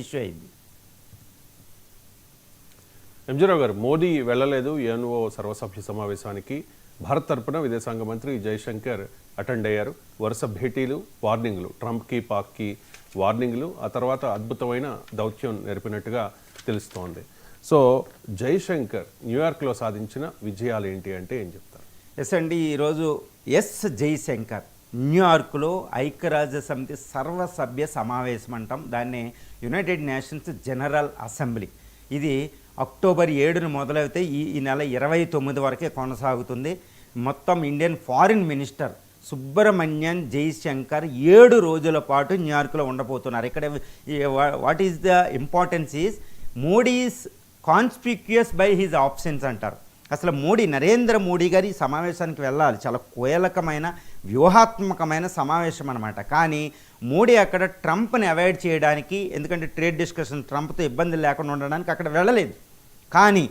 Issue అయింది. ఎంజీరావు గారు, మోదీ వెళ్ళలేదు యుఎన్ఓ సర్వసభ్య సమావేశానికి. భారత్ తరపున విదేశాంగ మంత్రి జైశంకర్ అటెండ్ అయ్యారు. వరుస భేటీలు, వార్నింగ్లు, ట్రంప్కి పాక్కి వార్నింగ్లు, ఆ తర్వాత అద్భుతమైన దౌత్యం నెరపినట్టుగా తెలుస్తోంది. సో జైశంకర్ న్యూయార్క్లో సాధించిన విజయాలు ఏంటి అంటే ఏం చెప్తారు? ఎస్ అండి, ఈరోజు జైశంకర్ న్యూయార్క్లో ఐక్యరాజ్య సమితి సర్వసభ్య సమావేశం అంటాం, దాన్ని యునైటెడ్ నేషన్స్ జనరల్ అసెంబ్లీ. ఇది అక్టోబర్ 7న మొదలైతే ఈ నెల 29 వరకే కొనసాగుతుంది. మొత్తం Indian foreign minister Subrahmanyam Jaishankar 7 రోజుల పాటు న్యూయార్క్లో ఉండబోతున్నారు. ఇక్కడ what is the importance is Modi is conspicuous by his options అంటారు. అసలు నరేంద్ర మోడీ గారు ఈ సమావేశానికి వెళ్ళాలి, చాలా కీలకమైన వ్యూహాత్మకమైన సమావేశం అనమాట. కానీ మోడీ అక్కడ ట్రంప్ని అవాయిడ్ చేయడానికి, ఎందుకంటే ట్రేడ్ డిస్కషన్ ట్రంప్తో ఇబ్బందులు లేకుండా ఉండడానికి అక్కడ వెళ్ళలేదు. కానీ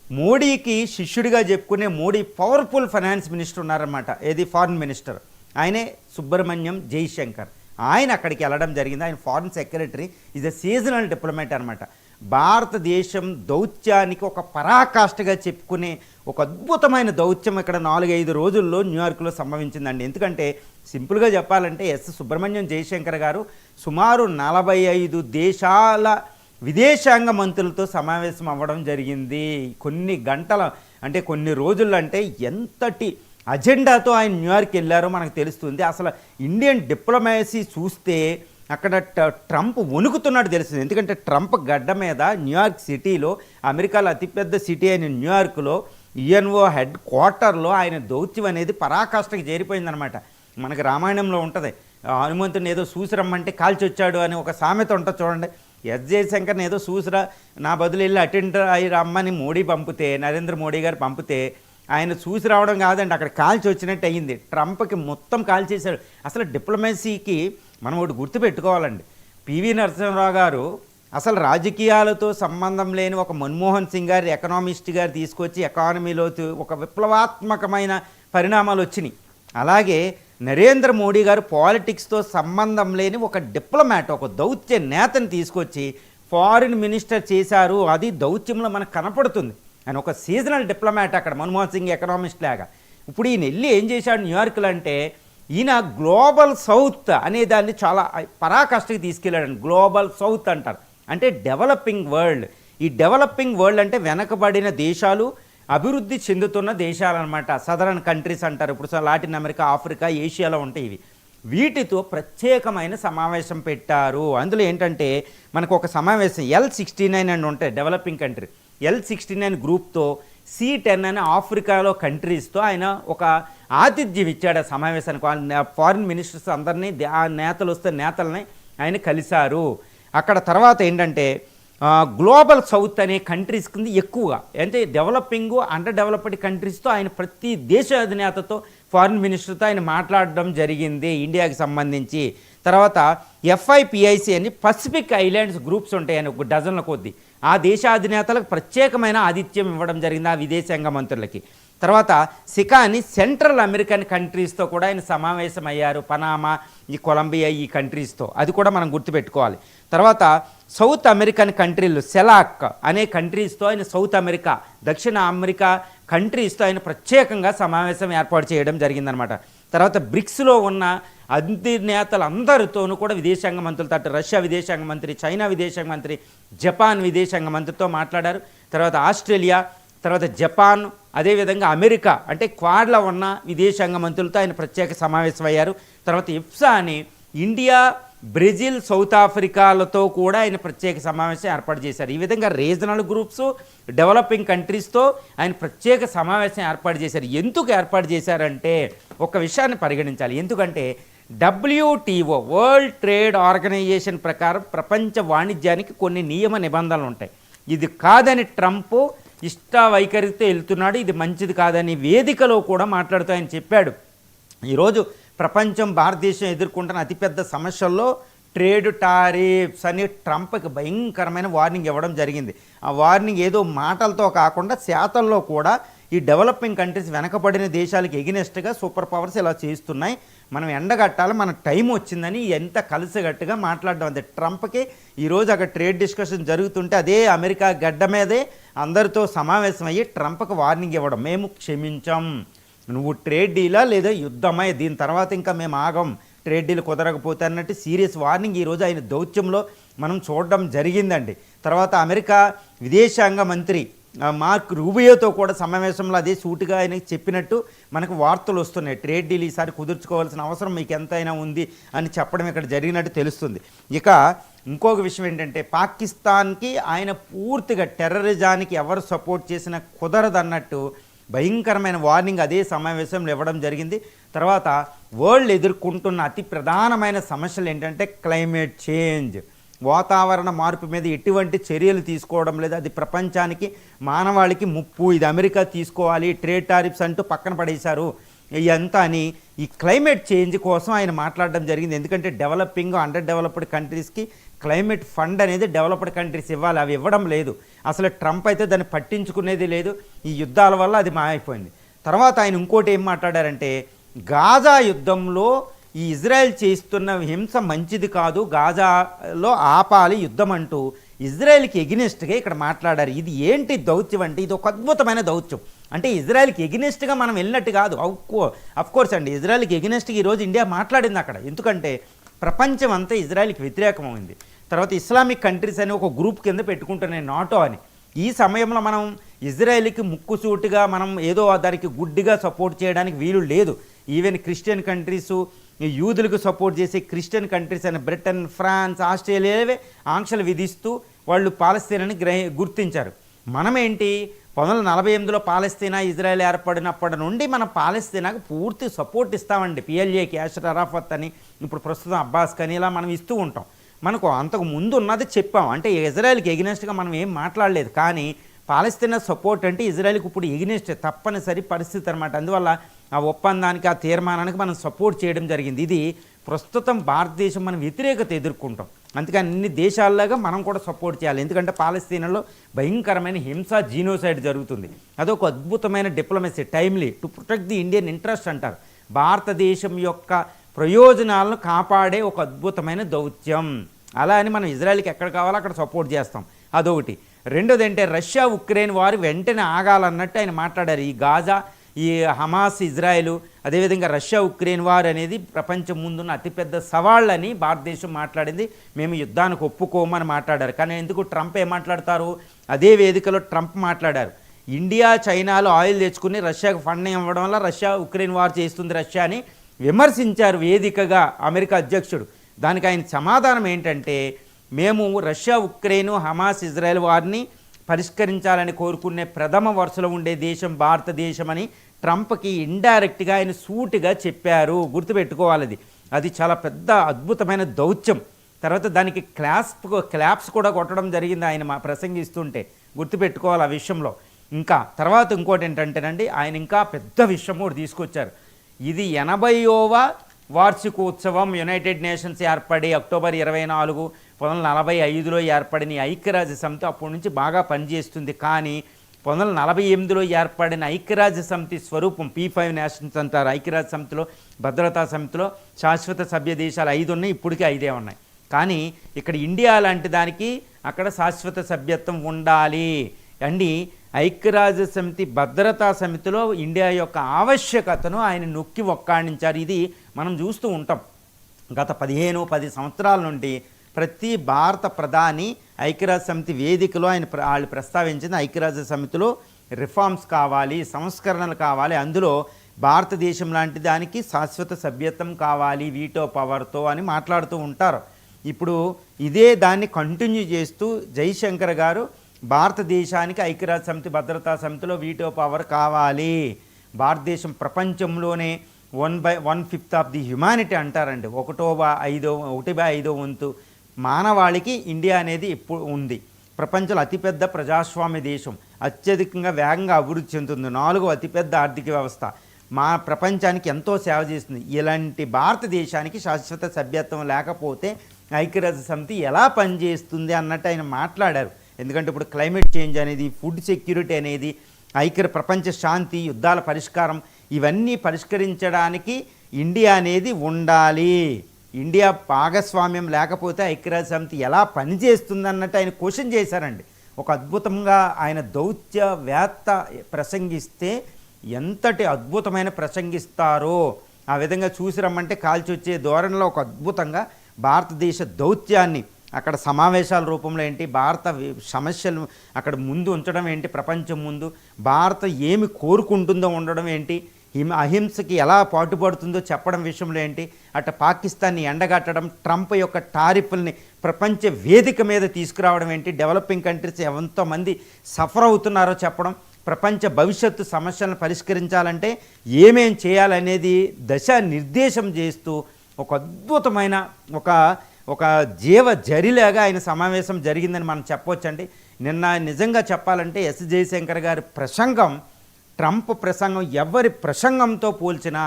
మోడీకి శిష్యుడిగా చెప్పుకునే మోడీ పవర్ఫుల్ ఫైనాన్స్ మినిస్టర్ ఉన్నారన్నమాట, ఏది ఫారిన్ మినిస్టర్, ఆయనే సుబ్రమణ్యం జైశంకర్. ఆయన అక్కడికి వెళ్ళడం జరిగింది. ఆయన foreign secretary, is a seasonal diplomat అనమాట. భారతదేశం దౌత్యానికి ఒక పరాకాష్ఠగా చెప్పుకునే ఒక అద్భుతమైన దౌత్యం ఇక్కడ 4-5 రోజుల్లో న్యూయార్క్లో సంభవించిందండి. ఎందుకంటే సింపుల్గా చెప్పాలంటే సుబ్రమణ్యం జైశంకర్ గారు సుమారు 45 దేశాల విదేశాంగ మంత్రులతో సమావేశం అవ్వడం జరిగింది. కొన్ని గంటల అంటే కొన్ని రోజుల్లో, అంటే ఎంతటి అజెండాతో ఆయన న్యూయార్క్ వెళ్ళారో మనకు తెలుస్తుంది. అసలు ఇండియన్ డిప్లొమసీ చూస్తే అక్కడ ట్రంప్ వణుకుతున్నాడు తెలుస్తుంది. ఎందుకంటే ట్రంప్ గడ్డ మీద న్యూయార్క్ సిటీలో, అమెరికాలో అతిపెద్ద సిటీ అయిన న్యూయార్క్లో యుఎన్ఓ హెడ్ క్వార్టర్లో ఆయన దౌత్యం అనేది పరాకాష్ఠకి చేరిపోయిందనమాట. మనకి రామాయణంలో ఉంటుంది, హనుమంతుని ఏదో చూసి రమ్మంటే కాల్చి వచ్చాడు అని ఒక సామెత ఉంటుంది చూడండి. జయశంకర్ని ఏదో చూసిరా, నా బదులు వెళ్ళి అటెండ్ అయ్యి రమ్మని మోడీ పంపితే, నరేంద్ర మోడీ గారు పంపితే ఆయన చూసి రావడం కాదండి, అక్కడ కాల్చి వచ్చినట్టు అయ్యింది. ట్రంప్కి మొత్తం కాల్చేశాడు. అసలు డిప్లొమసీకి మనం ఒకటి గుర్తుపెట్టుకోవాలండి, పివి నరసింహరావు గారు అసలు రాజకీయాలతో సంబంధం లేని ఒక మన్మోహన్ సింగ్ గారు ఎకనామిస్ట్ గారు తీసుకొచ్చి ఎకానమీలో ఒక విప్లవాత్మకమైన పరిణామాలు వచ్చినాయి. అలాగే నరేంద్ర మోడీ గారు పాలిటిక్స్తో సంబంధం లేని ఒక డిప్లొమాట్, ఒక దౌత్య నేతని తీసుకొచ్చి ఫారిన్ మినిస్టర్ చేశారు. అది దౌత్యంలో మనకు కనపడుతుంది. ఆయన ఒక సీజనల్ డిప్లొమాట్ అక్కడ, మన్మోహన్ సింగ్ ఎకనామిస్ట్ లాగా. ఇప్పుడు ఈయన వెళ్ళి ఏం చేశాడు న్యూయార్క్లో అంటే, ఈయన గ్లోబల్ సౌత్ అనే దాన్ని చాలా పరాకాష్ఠకి తీసుకెళ్ళాడు. గ్లోబల్ సౌత్ అంటారు, అంటే డెవలపింగ్ వరల్డ్. ఈ డెవలపింగ్ వరల్డ్ అంటే వెనకబడిన దేశాలు, అభివృద్ధి చెందుతున్న దేశాలు అనమాట. సదరన్ కంట్రీస్ అంటారు. ఇప్పుడు లాటిన్ అమెరికా, ఆఫ్రికా, ఏషియాలో ఉంటాయి ఇవి. వీటితో ప్రత్యేకమైన సమావేశం పెట్టారు. అందులో ఏంటంటే మనకు ఒక సమావేశం L69 అని ఉంటాయి డెవలపింగ్ కంట్రీ. L69 గ్రూప్తో C10 అనే ఆఫ్రికాలో కంట్రీస్తో ఆయన ఒక ఆతిథ్యం ఇచ్చాడు ఆ సమావేశానికి. ఫారిన్ మినిస్టర్స్ అందరినీ, ఆ నేతలు వస్తే నేతల్ని ఆయన కలిశారు అక్కడ. తర్వాత ఏంటంటే గ్లోబల్ సౌత్ అనే కంట్రీస్ కింద ఎక్కువగా, అంటే డెవలపింగ్, అండర్ డెవలప్డ్ కంట్రీస్తో ఆయన ప్రతి దేశ అధినేతతో, ఫారిన్ మినిస్టర్తో ఆయన మాట్లాడడం జరిగింది ఇండియాకి సంబంధించి. తర్వాత FIPIC అని పసిఫిక్ ఐలాండ్స్ గ్రూప్స్ ఉంటాయని ఒక డజన్ల కొద్దీ, ఆ దేశాధినేతలకు ప్రత్యేకమైన ఆతిథ్యం ఇవ్వడం జరిగింది ఆ విదేశాంగ మంత్రులకి. తర్వాత సికా అని సెంట్రల్ అమెరికన్ కంట్రీస్తో కూడా ఆయన సమావేశం అయ్యారు, పనామా, ఈ కొలంబియా, ఈ కంట్రీస్తో. అది కూడా మనం గుర్తుపెట్టుకోవాలి. తర్వాత సౌత్ అమెరికన్ కంట్రీలు, సెలాక్ అనే కంట్రీస్తో ఆయన, సౌత్ అమెరికా, దక్షిణ అమెరికా కంట్రీస్తో ఆయన ప్రత్యేకంగా సమావేశం ఏర్పాటు చేయడం జరిగిందనమాట. తర్వాత బ్రిక్స్లో ఉన్న నేతలందరితోనూ కూడా విదేశాంగ మంత్రులతో, అటు రష్యా విదేశాంగ మంత్రి, చైనా విదేశాంగ మంత్రి, జపాన్ విదేశాంగ మంత్రితో మాట్లాడారు. తర్వాత ఆస్ట్రేలియా, తర్వాత జపాన్, అదేవిధంగా అమెరికా, అంటే క్వాడ్లో ఉన్న విదేశాంగ మంత్రులతో ఆయన ప్రత్యేక సమావేశం అయ్యారు. తర్వాత ఇఫ్సా అని ఇండియా, బ్రెజిల్, సౌత్ ఆఫ్రికాలతో కూడా ఆయన ప్రత్యేక సమావేశం ఏర్పాటు చేశారు. ఈ విధంగా రీజనల్ గ్రూప్స్, డెవలపింగ్ కంట్రీస్తో ఆయన ప్రత్యేక సమావేశం ఏర్పాటు చేశారు. ఎందుకు ఏర్పాటు చేశారంటే ఒక విషయాన్ని పరిగణించాలి. ఎందుకంటే WTO, వరల్డ్ ట్రేడ్ ఆర్గనైజేషన్ ప్రకారం ప్రపంచ వాణిజ్యానికి కొన్ని నియమ నిబంధనలు ఉంటాయి. ఇది కాదని ట్రంప్ ఇష్ట వైఖరితో వెళ్తున్నాడు, ఇది మంచిది కాదని వేదికలో కూడా మాట్లాడుతూ ఆయన చెప్పాడు. ఈరోజు ప్రపంచం, భారతదేశం ఎదుర్కొంటున్న అతిపెద్ద సమస్యల్లో ట్రేడ్ టారిఫ్స్ అని ట్రంప్కి భయంకరమైన వార్నింగ్ ఇవ్వడం జరిగింది. ఆ వార్నింగ్ ఏదో మాటలతో కాకుండా శాతంలో కూడా ఈ డెవలపింగ్ కంట్రీస్, వెనకబడిన దేశాలకు ఎగినెస్ట్గా సూపర్ పవర్స్ ఇలా చేస్తున్నాయి, మనం ఎండగట్టాలి, మన టైం వచ్చిందని ఎంత కలిసిగట్టుగా మాట్లాడడం. అంతే ట్రంప్కి ఈరోజు అక్కడ ట్రేడ్ డిస్కషన్ జరుగుతుంటే అదే అమెరికా గడ్డ మీదే అందరితో సమావేశం అయ్యి ట్రంప్కి వార్నింగ్ ఇవ్వడం, మేము క్షమించాం, నువ్వు ట్రేడ్ డీలా లేదా యుద్ధమా, దీని తర్వాత ఇంకా మేము ఆగం, ట్రేడ్ డీల్ కుదరకపోతే అన్నట్టు సీరియస్ వార్నింగ్ ఈరోజు ఆయన దౌత్యంలో మనం చూడడం జరిగిందండి. తర్వాత అమెరికా విదేశాంగ మంత్రి మార్క్ రూబియోతో కూడా సమావేశంలో అదే సూటిగా ఆయన చెప్పినట్టు మనకు వార్తలు వస్తున్నాయి. ట్రేడ్ డీల్ ఈసారి కుదుర్చుకోవాల్సిన అవసరం మీకు ఎంతైనా ఉంది అని చెప్పడం ఇక్కడ జరిగినట్టు తెలుస్తుంది. ఇక ఇంకొక విషయం ఏంటంటే పాకిస్తాన్కి ఆయన పూర్తిగా టెర్రరిజానికి ఎవరు సపోర్ట్ చేసినా కుదరదన్నట్టు భయంకరమైన వార్నింగ్ అదే సమావేశంలో ఇవ్వడం జరిగింది. తర్వాత వరల్డ్ ఎదుర్కొంటున్న అతి ప్రధానమైన సమస్యలు ఏంటంటే క్లైమేట్ చేంజ్, వాతావరణ మార్పు మీద ఎటువంటి చర్యలు తీసుకోవడం లేదు, అది ప్రపంచానికి మానవాళికి ముప్పు, ఇది అమెరికా తీసుకోవాలి, ట్రేడ్ టారిఫ్స్ అంటూ పక్కన పడేశారు ఇదంతా అని ఈ క్లైమేట్ చేంజ్ కోసం ఆయన మాట్లాడడం జరిగింది. ఎందుకంటే డెవలపింగ్ అండర్ డెవలప్డ్ కంట్రీస్కి క్లైమేట్ ఫండ్ అనేది డెవలప్డ్ కంట్రీస్ ఇవ్వాలి, అవి ఇవ్వడం లేదు. అసలు ట్రంప్ అయితే దాన్ని పట్టించుకునేది లేదు, ఈ యుద్ధాల వల్ల అది మాయమైపోయింది. తర్వాత ఆయన ఇంకోటి ఏం మాట్లాడారంటే గాజా యుద్ధంలో ఈ ఇజ్రాయెల్ చేస్తున్న హింస మంచిది కాదు, గాజాలో ఆపాలి యుద్ధం అంటూ ఇజ్రాయెల్కి ఎగినెస్ట్గా ఇక్కడ మాట్లాడారు. ఇది ఏంటి దౌత్యం అంటే ఇది ఒక అద్భుతమైన దౌత్యం. అంటే ఇజ్రాయెల్కి ఎగినెస్ట్గా మనం వెళ్ళినట్టు కాదు. అఫ్కోర్స్ అండి, ఇజ్రాయెల్కి ఎగినెస్ట్గా ఈరోజు ఇండియా మాట్లాడింది అక్కడ, ఎందుకంటే ప్రపంచం అంతా ఇజ్రాయెల్కి వ్యతిరేకమైంది. తర్వాత ఇస్లామిక్ కంట్రీస్ అని ఒక గ్రూప్ కింద పెట్టుకుంటున్నాయి నాటో అని. ఈ సమయంలో మనం ఇజ్రాయెల్కి ముక్కుసూటిగా మనం ఏదో దానికి గుడ్డిగా సపోర్ట్ చేయడానికి వీలు లేదు. ఈవెన్ క్రిస్టియన్ కంట్రీసు, యూదులకు సపోర్ట్ చేసే క్రిస్టియన్ కంట్రీస్ అయిన బ్రిటన్, ఫ్రాన్స్, ఆస్ట్రేలియావే ఆంక్షలు విధిస్తూ వాళ్ళు పాలస్తీనాని గుర్తించారు. మనమేంటి 1948లో పాలస్తీనా ఇజ్రాయెల్ ఏర్పడినప్పటి నుండి మన పాలస్తీనాకు పూర్తి సపోర్ట్ ఇస్తామండి. పిఎల్ఏకి యాషర్ అరాఫత్ అని, ఇప్పుడు ప్రస్తుతం అబ్బాస్ కానీ ఇలా మనం ఇస్తూ ఉంటాం. మనకు అంతకు ముందు ఉన్నది చెప్పాం, అంటే ఇజ్రాయెల్కి ఎగినెస్ట్గా మనం ఏం మాట్లాడలేదు. కానీ పాలస్తీనా సపోర్ట్ అంటే ఇజ్రాయెల్కి ఇప్పుడు ఎగినెస్ట్ తప్పనిసరి పరిస్థితి అనమాట. అందువల్ల ఆ ఒప్పందానికి, ఆ తీర్మానానికి మనం సపోర్ట్ చేయడం జరిగింది. ఇది ప్రస్తుతం భారతదేశం మనం వ్యతిరేకత ఎదుర్కొంటాం, అందుకని అన్ని దేశాల్లాగా మనం కూడా సపోర్ట్ చేయాలి. ఎందుకంటే పాలస్తీనాలో భయంకరమైన హింస, జీనోసైడ్ జరుగుతుంది. అదొక అద్భుతమైన diplomacy, timely to protect the Indian interest అంటారు. భారతదేశం యొక్క ప్రయోజనాలను కాపాడే ఒక అద్భుతమైన దౌత్యం. అలా అని మనం ఇజ్రాయెల్కి ఎక్కడ కావాలో అక్కడ సపోర్ట్ చేస్తాం, అదొకటి. రెండోది అంటే రష్యా ఉక్రెయిన్ వారు వెంటనే ఆగాలన్నట్టు ఆయన మాట్లాడారు. ఈ గాజా, ఈ హమాస్, ఇజ్రాయెల్, అదేవిధంగా రష్యా ఉక్రెయిన్ వార్ అనేది ప్రపంచం ముందున్న అతిపెద్ద సవాళ్ళని భారతదేశం మాట్లాడింది. మేము యుద్ధానికి ఒప్పుకోమని మాట్లాడారు. కానీ ఎందుకు ట్రంప్ ఏం మాట్లాడతారు, అదే వేదికలో ట్రంప్ మాట్లాడారు. ఇండియా, చైనాలో ఆయిల్ తెచ్చుకుని రష్యాకు ఫండ్ ఇవ్వడం వల్ల రష్యా ఉక్రెయిన్ వార్ చేస్తుంది రష్యా అని విమర్శించారు వేదికగా అమెరికా అధ్యక్షుడు. దానికి ఆయన సమాధానం ఏంటంటే మేము రష్యా, ఉక్రెయిన్, హమాస్, ఇజ్రాయెల్ వారిని పరిష్కరించాలని కోరుకునే ప్రథమ వరుసలో ఉండే దేశం భారతదేశం అని ట్రంప్కి ఇండైరెక్ట్గా ఆయన సూటిగా చెప్పారు. గుర్తుపెట్టుకోవాలి, అది చాలా పెద్ద అద్భుతమైన దౌత్యం. తర్వాత దానికి క్లాప్స్ కూడా కొట్టడం జరిగింది ఆయన ప్రసంగిస్తుంటే, గుర్తుపెట్టుకోవాలి ఆ విషయంలో. ఇంకా తర్వాత ఇంకోటి ఏంటంటేనండి, ఆయన ఇంకా పెద్ద విషయం కూడా తీసుకొచ్చారు. ఇది 80వ వార్షికోత్సవం. యునైటెడ్ నేషన్స్ ఏర్పడి అక్టోబర్ 24, 1945లో ఏర్పడిన ఐక్యరాజ్య సమితి అప్పటి నుంచి బాగా పనిచేస్తుంది. కానీ 1948లో ఏర్పడిన ఐక్యరాజ్య సమితి స్వరూపం P5 నేషన్స్ అంటారు. ఐక్యరాజ్య సమితిలో, భద్రతా సమితిలో శాశ్వత సభ్య దేశాలు 5 ఉన్నాయి, ఇప్పటికీ 5 ఉన్నాయి. కానీ ఇక్కడ ఇండియా లాంటి దానికి అక్కడ శాశ్వత సభ్యత్వం ఉండాలి అండి. ఐక్యరాజ్య సమితి, భద్రతా సమితిలో ఇండియా యొక్క ఆవశ్యకతను ఆయన నొక్కి ఒక్కాణించారు. ఇది మనం చూస్తూ ఉంటాం. గత 10 సంవత్సరాల నుండి ప్రతి భారత ప్రధాని ఐక్యరాజ్య సమితి వేదికలో వాళ్ళు ప్రస్తావించింది ఐక్యరాజ్య సమితిలో రిఫార్మ్స్ కావాలి, సంస్కరణలు కావాలి, అందులో భారతదేశం లాంటి దానికి శాశ్వత సభ్యత్వం కావాలి వీటో పవర్తో అని మాట్లాడుతూ ఉంటారు. ఇప్పుడు ఇదే దాన్ని కంటిన్యూ చేస్తూ జైశంకర్ గారు భారతదేశానికి ఐక్యరాజ్య సమితి, భద్రతా సమితిలో వీటో పవర్ కావాలి, భారతదేశం ప్రపంచంలోనే 1/5 ఆఫ్ ది హ్యుమానిటీ అంటారండి, 1/5 వంతు మానవాళికి ఇండియా అనేది ఇప్పుడు ఉంది. ప్రపంచంలో అతిపెద్ద ప్రజాస్వామ్య దేశం, అత్యధికంగా వేగంగా అభివృద్ధి చెందుతుంది, 4వ అతిపెద్ద ఆర్థిక వ్యవస్థ, మా ప్రపంచానికి ఎంతో సేవ చేస్తుంది. ఇలాంటి భారతదేశానికి శాశ్వత సభ్యత్వం లేకపోతే ఐక్యరాజ్య సమితి ఎలా పనిచేస్తుంది అన్నట్టు ఆయన మాట్లాడారు. ఎందుకంటే ఇప్పుడు క్లైమేట్ చేంజ్ అనేది, ఫుడ్ సెక్యూరిటీ అనేది, ప్రపంచ శాంతి, యుద్ధాల పరిష్కారం, ఇవన్నీ పరిష్కరించడానికి ఇండియా అనేది ఉండాలి, ఇండియా భాగస్వామ్యం లేకపోతే ఐక్యరాజ్య సమితి ఎలా పనిచేస్తుందన్నట్టు ఆయన క్వశ్చన్ చేశారండి. ఒక అద్భుతంగా ఆయన దౌత్యవేత్త ప్రసంగిస్తే ఎంతటి అద్భుతమైన ప్రసంగిస్తారో ఆ విధంగా చూసి రమ్మంటే కాల్చి వచ్చే ధోరణిలో ఒక అద్భుతంగా భారతదేశ దౌత్యాన్ని అక్కడ సమావేశాల రూపంలో ఏంటి, భారత సమస్యలు అక్కడ ముందు ఉంచడం ఏంటి, ప్రపంచం ముందు భారత ఏమి కోరుకుంటుందో ఉండడం ఏంటి, అహింసకి ఎలా పాటుపడుతుందో చెప్పడం విషయంలో ఏంటి, అటు పాకిస్తాన్ని ఎండగట్టడం, ట్రంప్ యొక్క టారిఫ్ల్ని ప్రపంచ వేదిక మీద తీసుకురావడం ఏంటి, డెవలపింగ్ కంట్రీస్ ఎంతోమంది సఫర్ అవుతున్నారో చెప్పడం, ప్రపంచ భవిష్యత్తు సమస్యలను పరిష్కరించాలంటే ఏమేం చేయాలనేది దిశానిర్దేశం చేస్తూ ఒక అద్భుతమైన ఒక జీవ జరిలాగా ఆయన సమావేశం జరిగిందని మనం చెప్పవచ్చండి. నిన్న నిజంగా చెప్పాలంటే ఎస్ జయశంకర్ గారి ప్రసంగం ట్రంప్ ప్రసంగం ఎవరి ప్రసంగంతో పోల్చినా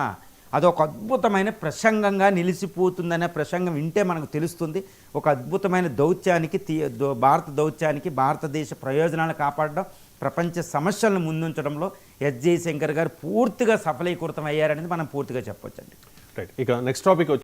అదొక అద్భుతమైన ప్రసంగంగా నిలిచిపోతుందనే ప్రసంగం వింటే మనకు తెలుస్తుంది. ఒక అద్భుతమైన దౌత్యానికి భారత దౌత్యానికి భారతదేశ ప్రయోజనాలు కాపాడడం, ప్రపంచ సమస్యలను ముందుంచడంలో ఎస్ జయశంకర్ గారు పూర్తిగా సఫలీకృతం అయ్యారనేది మనం పూర్తిగా చెప్పవచ్చండి. రైట్. ఇక నెక్స్ట్ టాపిక్